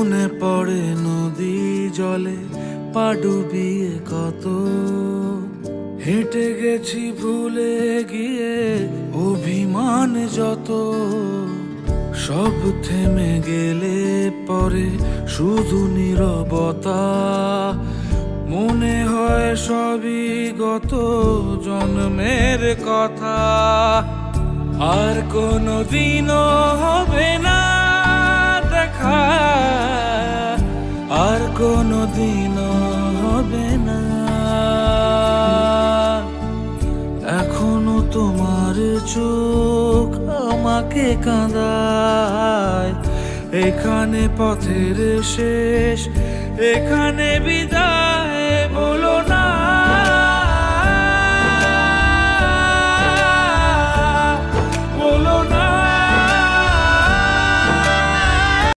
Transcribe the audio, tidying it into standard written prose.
মনে পড়ে নদী জলে পা ডুবিয়ে কত হেঁটে গেছি ভুলে গিয়ে অভিমান যত সব থেমে গেলে পরে শুধু নীরবতা মনে হয় সবই গত জন্মের কথা আর কোনো দিনও হবে না দেখা আর কোনো দিনও হবে না এখনো তোমার চোখ আমাকে কাঁদায় এখানে পথের শেষ এখানে বিদায় বলো না